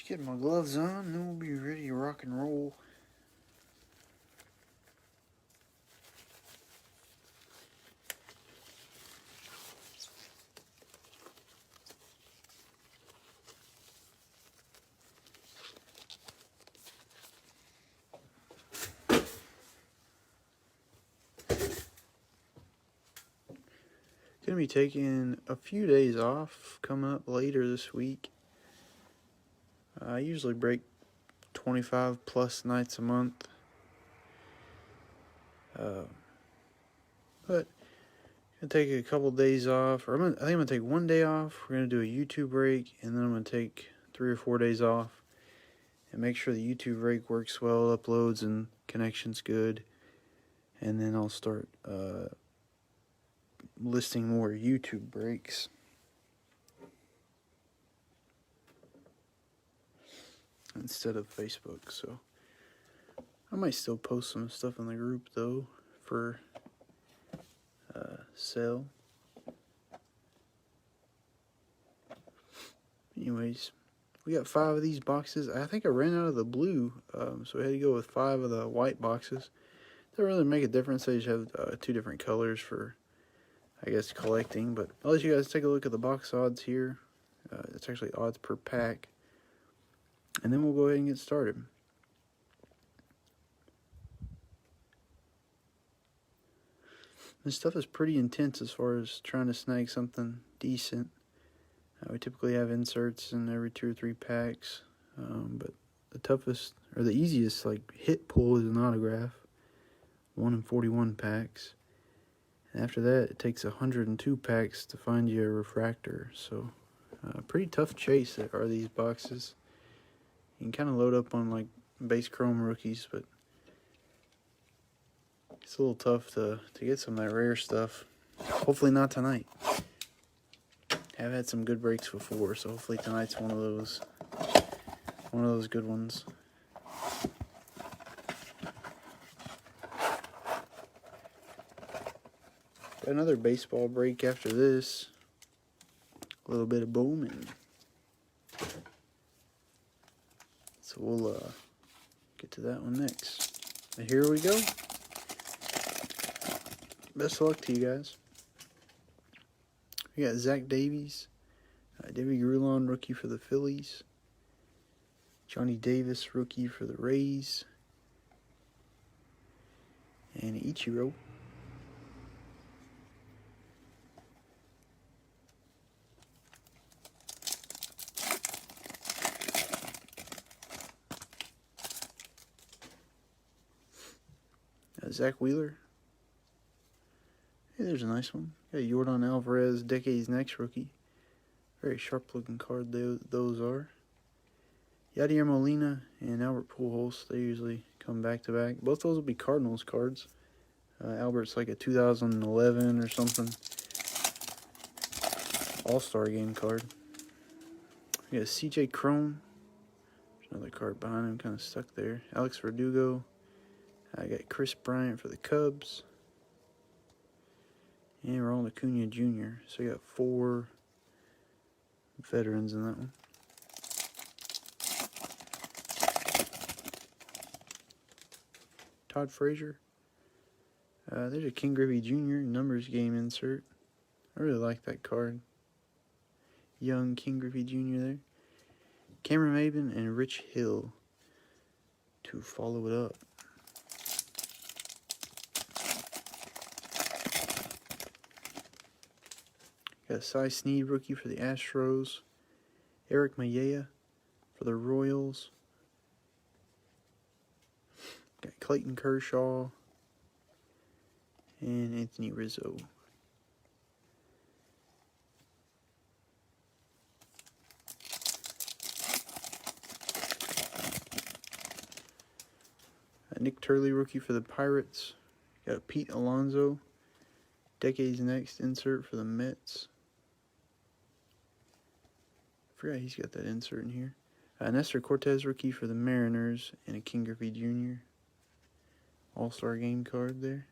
Just get my gloves on, then we'll be ready to rock and roll. Gonna be taking a few days off coming up later this week. I usually break 25 plus nights a month. But I'm gonna take a couple days off, or I think I'm gonna take one day off. We're gonna do a YouTube break, and then I'm gonna take 3 or 4 days off and make sure the YouTube break works well, uploads and connection's good, and then I'll start listing more YouTube breaks. Instead of Facebook, so I might still post some stuff in the group though for sale. Anyways, we got 5 of these boxes. I think I ran out of the blue, so I had to go with 5 of the white boxes. Doesn't really make a difference. They just have 2 different colors for, I guess, collecting. But I'll let you guys take a look at the box odds here. It's actually odds per pack. And then we'll go ahead and get started. This stuff is pretty intense as far as trying to snag something decent. We typically have inserts in every 2 or 3 packs. But the toughest, or the easiest, like hit pull is an autograph. 1 in 41 packs. And after that, it takes 102 packs to find you a refractor. So, pretty tough chase are these boxes. You can kind of load up on like base chrome rookies, but it's a little tough to get some of that rare stuff. Hopefully not tonight. I've had some good breaks before, so hopefully tonight's one of those good ones. Got another baseball break after this. A little bit of Bowman. So we'll get to that one next. But here we go. Best of luck to you guys. We got Zach Davies, David Grulon, rookie for the Phillies. Johnny Davis, rookie for the Rays. And Ichiro. Zach Wheeler. Hey, there's a nice one. Got Yordan Alvarez, Decade's Next rookie. Very sharp looking card those are. Yadier Molina and Albert Pujols, they usually come back to back. Both those will be Cardinals cards. Albert's like a 2011 or something All-Star game card. We got CJ Cron. There's another card behind him, kind of stuck there. Alex Verdugo. I got Chris Bryant for the Cubs. And Ronald Acuna Jr. So you got 4 veterans in that one. Todd Frazier. There's a King Griffey Jr. numbers game insert. I really like that card. Young King Griffey Jr. there. Cameron Maybin and Rich Hill to follow it up. Got Cy Snead, rookie for the Astros. Eric Mayea for the Royals. Got Clayton Kershaw. And Anthony Rizzo. Nick Turley, rookie for the Pirates. Got Pete Alonso. Decade's Next insert for the Mets. Forgot he's got that insert in here. Nestor Cortez, rookie for the Mariners, and a King Griffey Jr. All-Star game card there.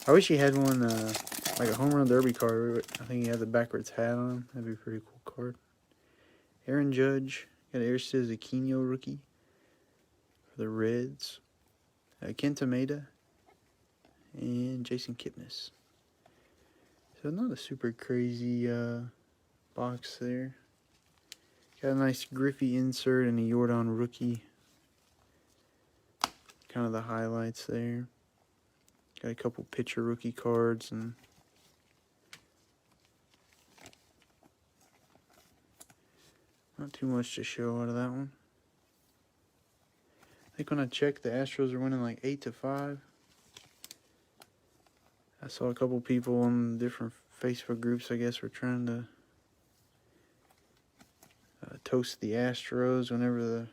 I wish he had one, like a home run derby card. I think he had the backwards hat on him. That'd be a pretty cool card. Aaron Judge. Got Aristides Aquino rookie for the Reds. Kenta Maeda. And Jason Kipnis. So not a super crazy box there. Got a nice Griffey insert and a Jordan rookie. Kind of the highlights there. Got a couple pitcher rookie cards and not too much to show out of that one. I think when I checked, the Astros are winning like 8-5. I saw a couple people on different Facebook groups, I guess, were trying to toast the Astros whenever the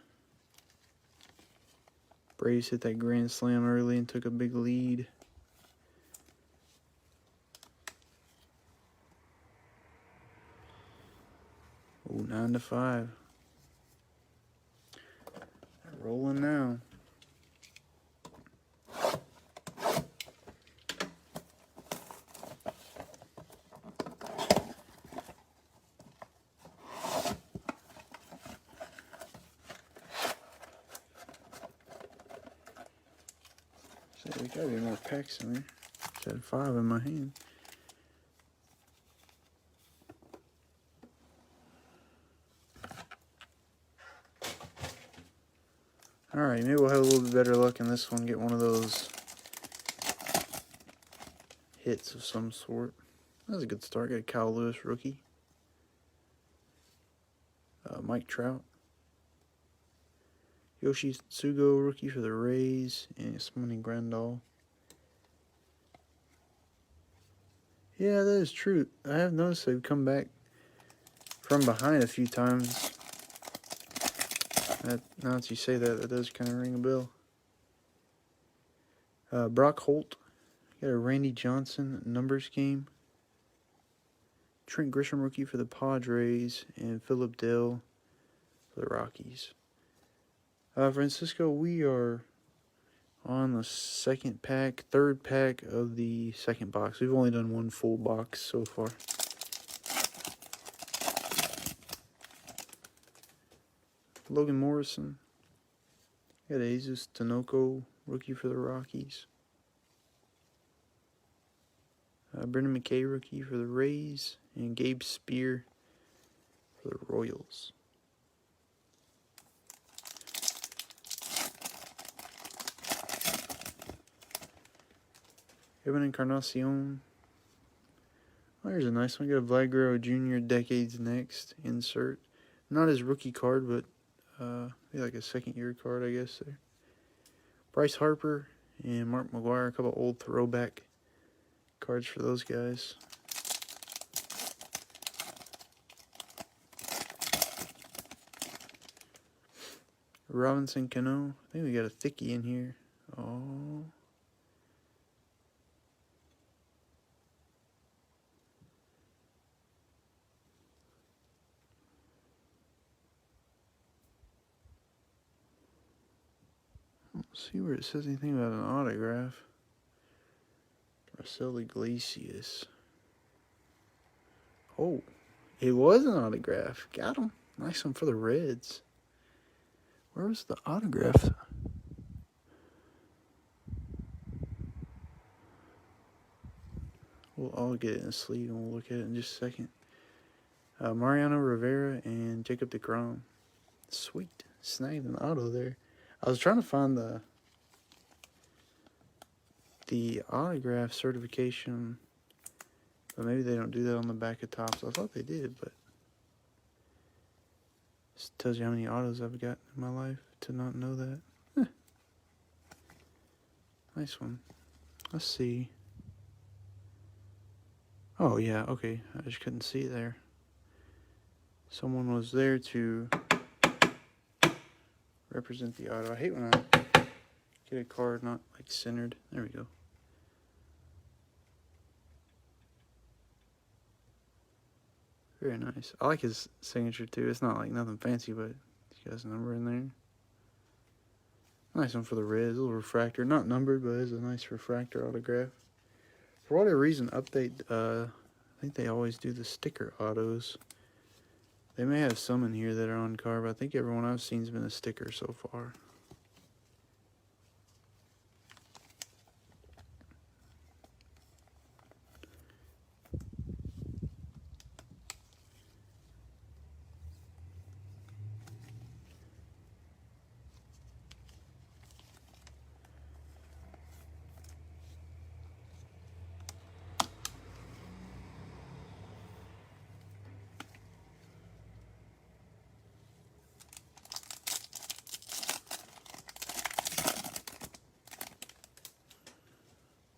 Braves hit that grand slam early and took a big lead. Oh, 9-5. Rolling now. So there gotta be more packs in there. Just had 5 in my hand. Alright, maybe we'll have a little bit better luck in this one. Get one of those hits of some sort. That was a good start. Got a Kyle Lewis rookie. Mike Trout. Yoshi Tsugo rookie for the Rays. And Smony Grandal. Yeah, that is true. I have noticed they've come back from behind a few times. Now that you say that, that does kind of ring a bell. Brock Holt. Got a Randy Johnson numbers game. Trent Grisham rookie for the Padres. And Phillip Dell for the Rockies. Francisco, we are on the third pack of the second box. We've only done one full box so far. Logan Morrison. Got Jesus Tinoco, rookie for the Rockies. Brendan McKay, rookie for the Rays. And Gabe Spear for the Royals. Evan Encarnacion. Oh, here's a nice one. Got a Vlad Guerrero Jr. Decades Next insert. Not his rookie card, but maybe like a second-year card, I guess. There. Bryce Harper and Mark McGwire. A couple old throwback cards for those guys. Robinson Cano. I think we got a thickie in here. Oh. Let's see where it says anything about an autograph. Marcel Iglesias. Oh, it was an autograph. Got him. Nice one for the Reds. Where was the autograph? I'll get it in a sleeve and we'll look at it in just a second. Mariano Rivera and Jacob deGrom. Sweet. Snagged an auto there. I was trying to find the autograph certification, but maybe they don't do that on the back of Topps. I thought they did, but this tells you how many autos I've got in my life to not know that. Nice one. Let's see. Oh, yeah, okay. I just couldn't see it there. Someone was there to represent the auto. I hate when I get a card not like centered. There we go. Very nice. I like his signature too. It's not like nothing fancy, but he has a number in there. Nice one for the Reds. A little refractor. Not numbered, but it's a nice refractor autograph. For whatever reason, Update, I think they always do the sticker autos. They may have some in here that are on card, but I think everyone I've seen has been a sticker so far.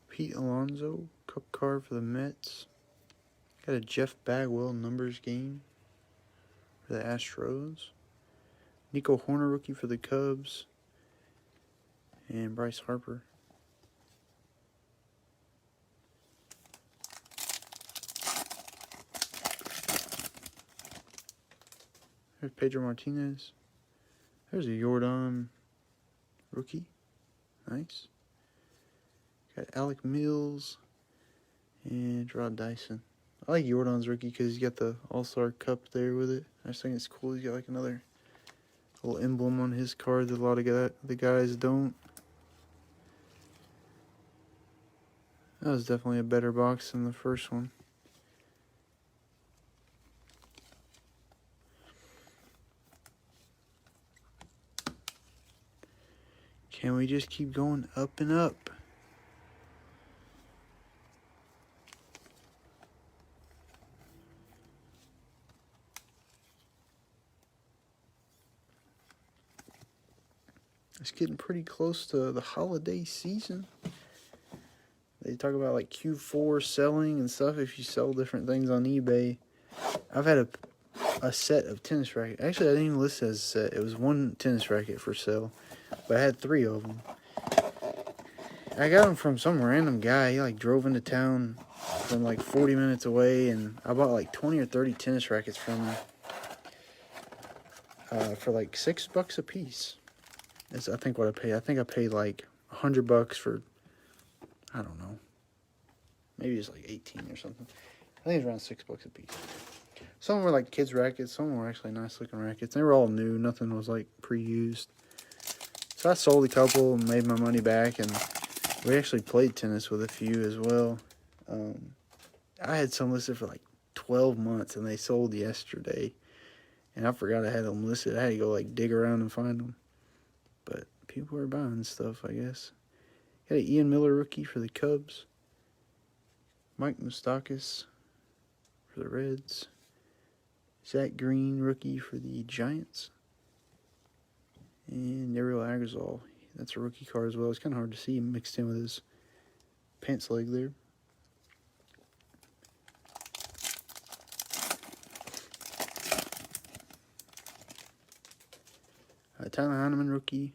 Pete Alonso, cup card for the Mets. Got a Jeff Bagwell numbers game for the Astros. Nico Horner rookie for the Cubs. And Bryce Harper. There's Pedro Martinez. There's a Jordan rookie. Nice. Got Alec Mills and Rod Dyson. I like Jordan's rookie because he's got the All-Star Cup there with it. I just think it's cool. He's got like another little emblem on his card that a lot of the guys don't. That was definitely a better box than the first one. Can we just keep going up and up? It's getting pretty close to the holiday season. They talk about like Q4 selling and stuff if you sell different things on eBay. I've had a set of tennis rackets. Actually, I didn't even list it as a set. It was one tennis racket for sale, but I had 3 of them. I got them from some random guy. He like drove into town from like 40 minutes away, and I bought like 20 or 30 tennis rackets from him for like $6 a piece. That's I think what I paid. I think I paid like $100 for, I don't know, maybe it's like 18 or something. I think it's around $6 a piece. Some were like kids rackets. Some were actually nice looking rackets. They were all new. Nothing was like pre-used. So I sold a couple and made my money back, and we actually played tennis with a few as well. I had some listed for like 12 months, and they sold yesterday. And I forgot I had them listed. I had to go like dig around and find them. But people are buying stuff, I guess. Got an Ian Miller rookie for the Cubs. Mike Moustakas for the Reds. Zach Green rookie for the Giants. And Ariel Agazal. That's a rookie card as well. It's kind of hard to see him mixed in with his pants leg there. Tyler Heineman rookie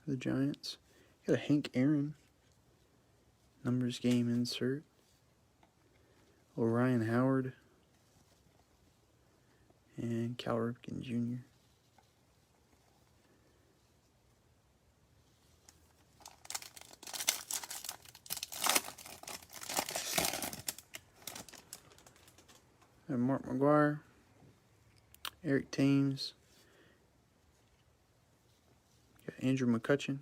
for the Giants. Got a Hank Aaron numbers game insert. Ryan Howard and Cal Ripken Jr. And Mark McGuire, Eric Thames, got Andrew McCutchen,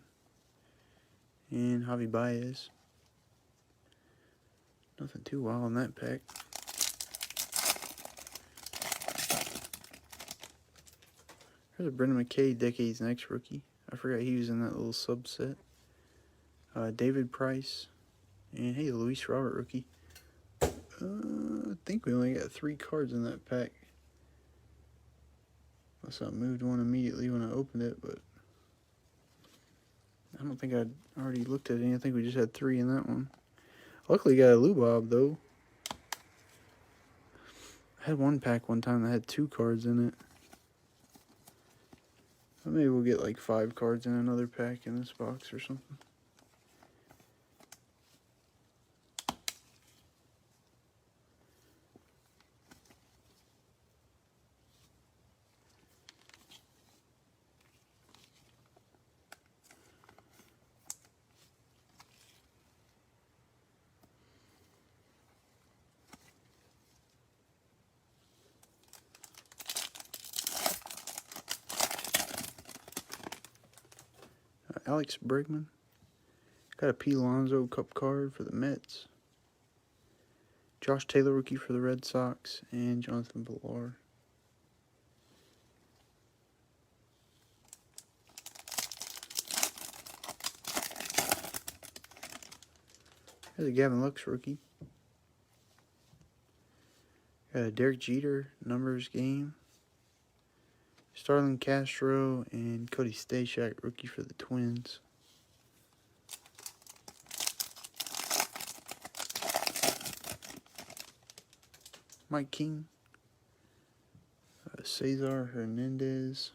and Javi Baez. Nothing too wild in that pack. There's a Brendan McKay, Decades Next rookie. I forgot he was in that little subset. David Price, and hey, Luis Robert rookie. I think we only got 3 cards in that pack. Unless I moved one immediately when I opened it, but I don't think I'd already looked at any. I think we just had 3 in that one. Luckily, got a Lubob, though. I had one pack one time that had 2 cards in it. But maybe we'll get like 5 cards in another pack in this box or something. Alex Bregman. Got a P. Alonso Cup card for the Mets. Josh Taylor rookie for the Red Sox. And Jonathan Villar. There's a Gavin Lux rookie. Got a Derek Jeter numbers game. Starlin Castro and Cody Stashak rookie for the Twins. Mike King. Cesar Hernandez.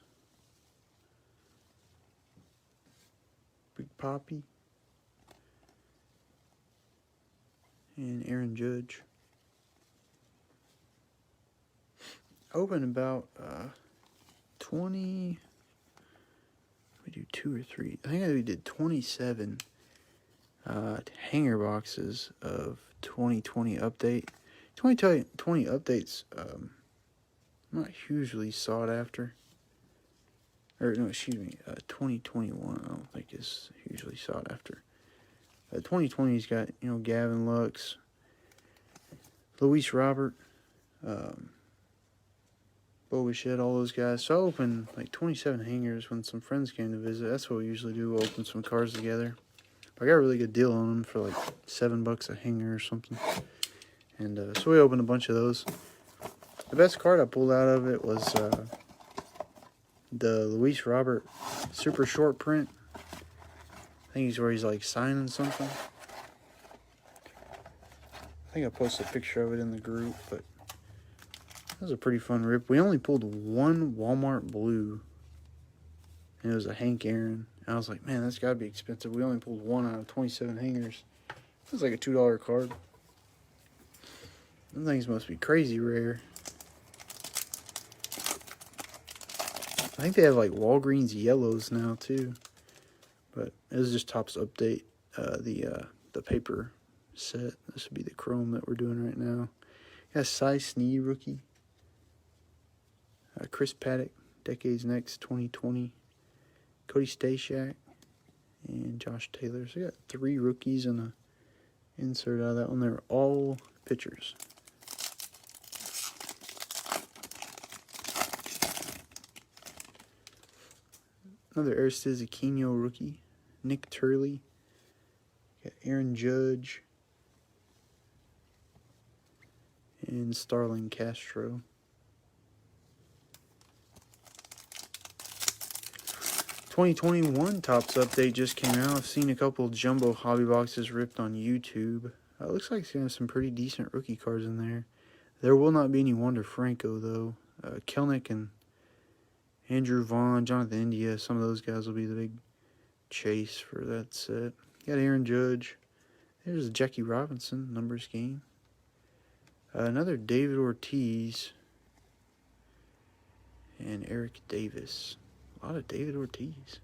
Big Papi. And Aaron Judge. Open about 20. We do 2 or 3. I think we did 27 hanger boxes of 2020 update. 2020 updates not hugely sought after. Or no, excuse me, 2021 I don't think is hugely sought after. 2020's got, you know, Gavin Lux, Luis Robert, Bo Bichette, all those guys. So I opened like 27 hangers when some friends came to visit. That's what we usually do. We'll open some cards together. I got a really good deal on them for like $7 a hanger or something. And so we opened a bunch of those. The best card I pulled out of it was the Luis Robert super short print. I think he's where he's like signing something. I think I posted a picture of it in the group, but that was a pretty fun rip. We only pulled one Walmart blue, and it was a Hank Aaron. And I was like, man, that's got to be expensive. We only pulled one out of 27 hangers. It was like a $2 card. Them things must be crazy rare. I think they have like Walgreens yellows now too. But it was just Topps update the paper set. This would be the chrome that we're doing right now. Got Cy Snee rookie. Chris Paddock, Decades Next 2020. Cody Stashak and Josh Taylor. So I got 3 rookies and an insert out of that one. They were all pitchers. Another Aristides Aquino rookie. Nick Turley. Got Aaron Judge. And Starlin Castro. '21 Topps update just came out. I've seen a couple jumbo hobby boxes ripped on YouTube. It looks like it's going to have some pretty decent rookie cards in there. There will not be any Wander Franco, though. Kelnick and Andrew Vaughn, Jonathan India, some of those guys will be the big chase for that set. Got Aaron Judge. There's Jackie Robinson, numbers game. Another David Ortiz. And Eric Davis. A lot of David Ortiz.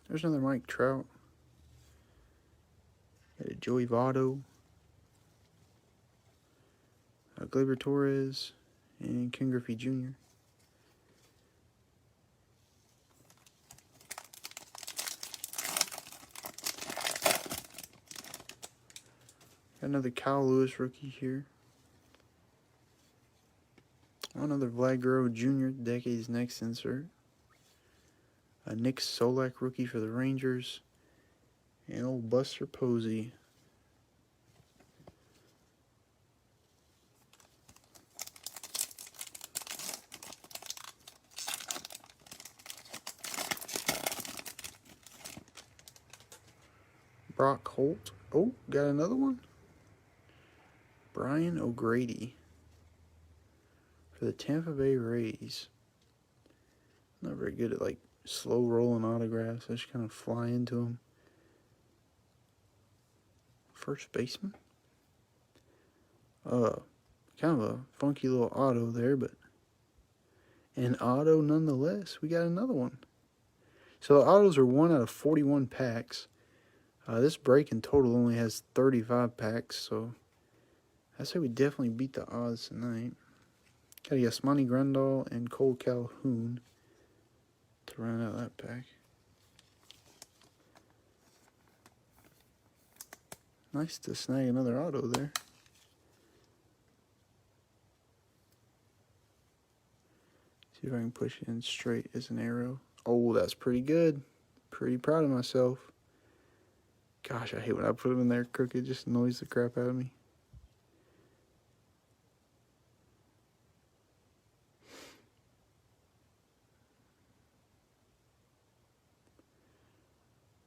There's another Mike Trout. Got a Joey Votto. Gleyber Torres. And Ken Griffey Jr. Got another Kyle Lewis rookie here. Another Vlad Guerrero Jr. Decades Next insert. A Nick Solak rookie for the Rangers. And old Buster Posey. Brock Holt. Oh, got another one. Brian O'Grady for the Tampa Bay Rays. Not very good at like slow rolling autographs. I just kind of fly into them. First baseman. Kind of a funky little auto there, but an auto nonetheless. We got another one. So the autos are 1 out of 41 packs. This break in total only has 35 packs, so I say we definitely beat the odds tonight. Got a Yasmani Grandal and Cole Calhoun to round out that pack. Nice to snag another auto there. See if I can push it in straight as an arrow. Oh, that's pretty good. Pretty proud of myself. Gosh, I hate when I put them in there crooked. It just annoys the crap out of me.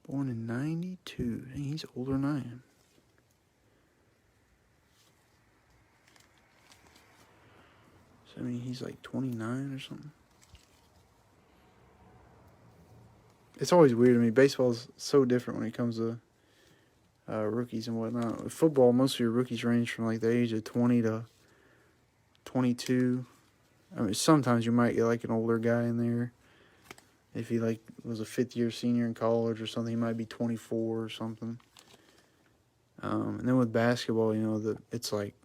Born in 92. Dang, he's older than I am. So, I mean, he's like 29 or something. It's always weird to me. Baseball's so different when it comes to rookies and whatnot. With football, most of your rookies range from like the age of 20 to 22. I mean, sometimes you might get like an older guy in there. If he like was a fifth-year senior in college or something, he might be 24 or something. And then with basketball, you know, it's like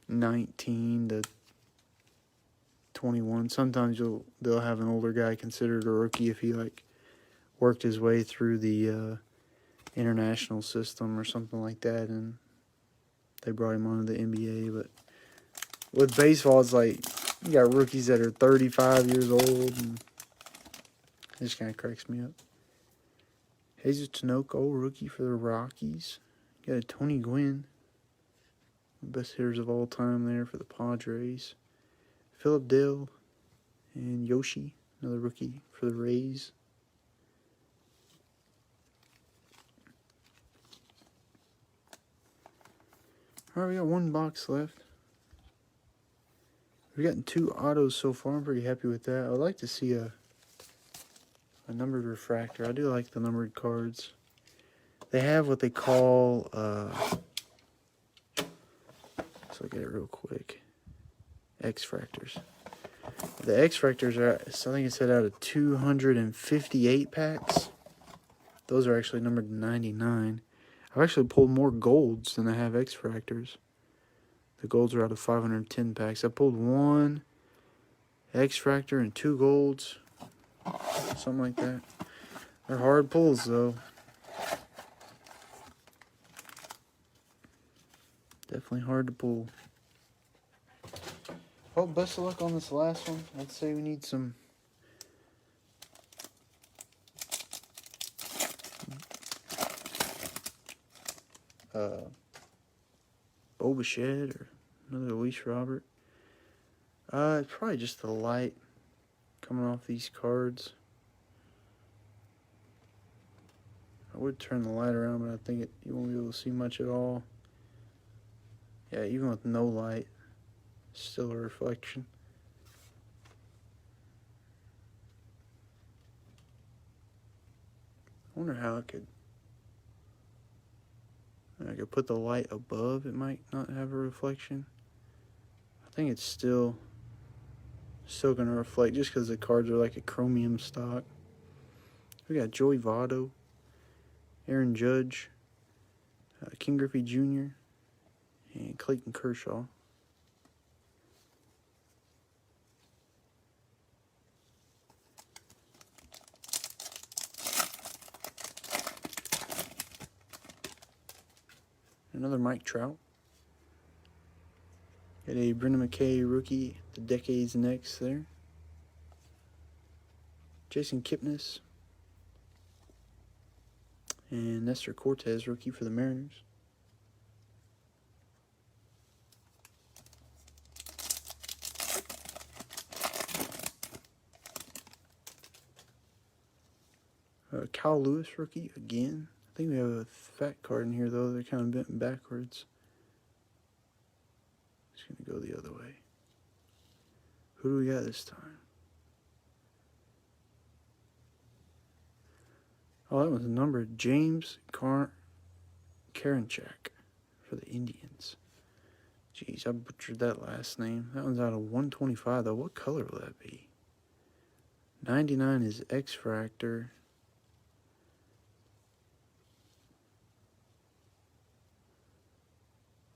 19 to 21. Sometimes they'll have an older guy considered a rookie if he like worked his way through the international system or something like that, and they brought him onto the NBA. But with baseball, it's like you got rookies that are 35 years old, and it just kind of cracks me up. Jesus Tinoco, rookie for the Rockies. Got a Tony Gwynn, best hitters of all time there for the Padres. Phillip Dell and Yoshi, another rookie for the Rays. All right, we got one box left. We've gotten 2 autos so far. I'm pretty happy with that. I would like to see a numbered refractor. I do like the numbered cards. They have what they call, let's look at it real quick, X-Fractors. The X-Fractors are, I think it said out of 258 packs. Those are actually numbered 99. I've actually pulled more golds than I have X-Fractors. The golds are out of 510 packs. I pulled 1 X-Fractor and 2 golds. Something like that. They're hard pulls, though. Definitely hard to pull. Well, best of luck on this last one. I'd say we need some Bo Bichette or another Luis Robert. It's probably just the light coming off these cards. I would turn the light around, but I think you won't be able to see much at all. Yeah, even with no light, still a reflection. I wonder how I could put the light above. It might not have a reflection. I think it's still going to reflect just because the cards are like a chromium stock. We got Joey Votto, Aaron Judge, King Griffey Jr., and Clayton Kershaw. Another Mike Trout. Got a Brendan McKay rookie, the Decades Next there. Jason Kipnis. And Nestor Cortez, rookie for the Mariners. Kyle Lewis, rookie again. I think we have a fat card in here, though. They're kind of bent backwards. Just going to go the other way. Who do we got this time? Oh, that was numbered. James Karinchak for the Indians. Jeez, I butchered that last name. That one's out of 125, though. What color will that be? 99 is X-Fractor.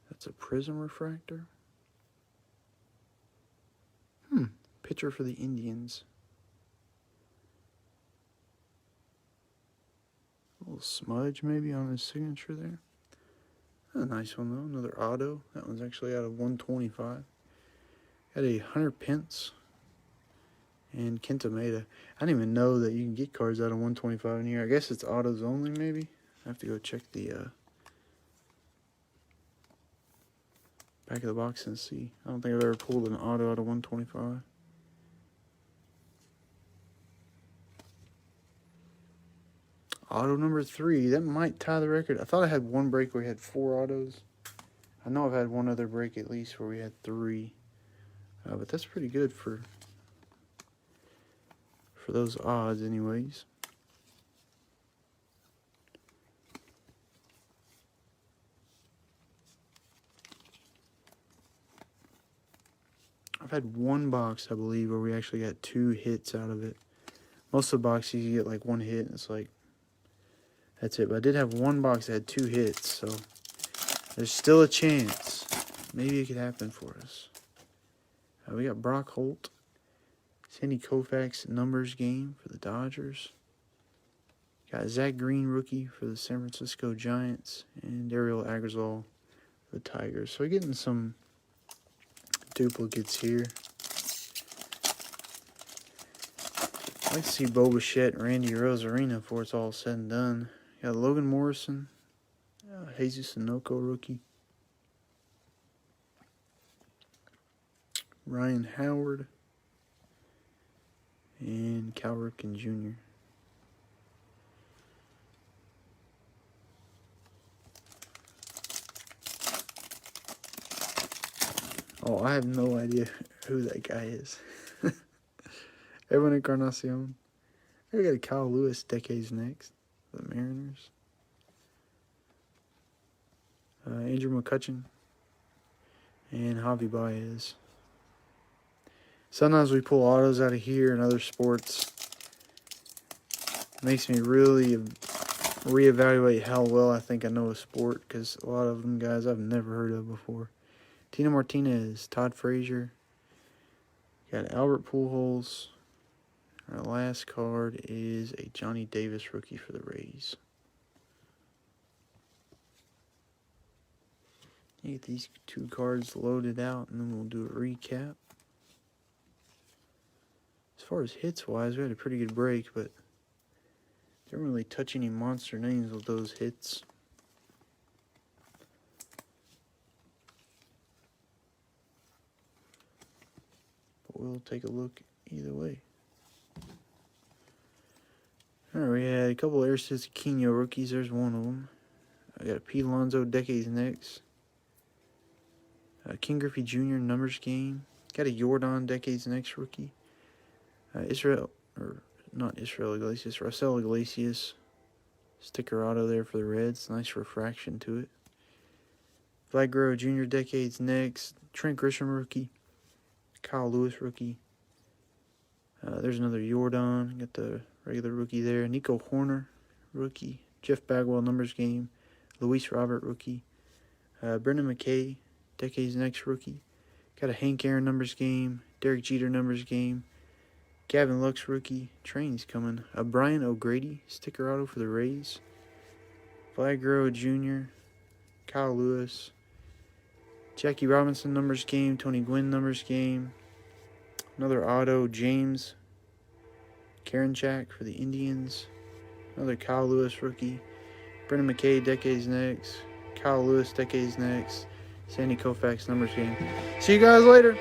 That's It's a prism refractor. Pitcher for the Indians. A little smudge maybe on his signature there. A nice one though. Another auto. That one's actually out of 125. Got a Hunter Pence and Kenta Maeda. I didn't even know that you can get cards out of 125 in here. I guess it's autos only maybe. I have to go check the back of the box and see. I don't think I've ever pulled an auto out of 125. Auto number 3. That might tie the record. I thought I had one break where we had 4 autos. I know I've had one other break at least where we had 3. But that's pretty good for those odds anyways. I've had one box, I believe, where we actually got 2 hits out of it. Most of the boxes you get like 1 hit and it's like, that's it. But I did have one box that had 2 hits, so there's still a chance. Maybe it could happen for us. We got Brock Holt, Sandy Koufax numbers game for the Dodgers. Got Zach Green rookie for the San Francisco Giants, and Ariel Agrazal for the Tigers. So we're getting some duplicates here. I'd like to see Bo Bichette and Randy Rosarina before it's all said and done. Got Logan Morrison, Jesus Sunoco rookie. Ryan Howard, and Cal Ripken Jr. Oh, I have no idea who that guy is. Edwin Encarnacion. I got a Kyle Lewis, Decades Next, for the Mariners. Andrew McCutchen, and Javi Baez. Sometimes we pull autos out of here and other sports. Makes me really reevaluate how well I think I know a sport, because a lot of them guys I've never heard of before. Tina Martinez, Todd Frazier. Got Albert Pujols. Our last card is a Johnny Davis rookie for the Rays. Get these 2 cards loaded out, and then we'll do a recap. As far as hits-wise, we had a pretty good break, but didn't really touch any monster names with those hits. But we'll take a look either way. Alright, we had a couple of Aristides Aquino rookies. There's one of them. I got a Pete Alonso, Decades Next. King Griffey Jr. numbers game. Got a Yordan, Decades Next rookie. Raisel Iglesias. Sticker auto there for the Reds. Nice refraction to it. Vlad Guerrero Jr. Decades Next. Trent Grisham rookie. Kyle Lewis rookie. There's another Yordan. Got the regular rookie there. Nico Horner rookie. Jeff Bagwell numbers game. Luis Robert rookie. Brendan McKay Decades Next rookie. Got a Hank Aaron numbers game. Derek Jeter numbers game. Gavin Lux rookie. Train's coming. Brian O'Grady sticker auto for the Rays. Vlad Guerrero Jr. Kyle Lewis. Jackie Robinson numbers game. Tony Gwynn numbers game. Another auto. James Karinchak for the Indians. Another Kyle Lewis rookie. Brendan McKay Decades Next. Kyle Lewis Decades Next. Sandy Koufax numbers game. See you guys later.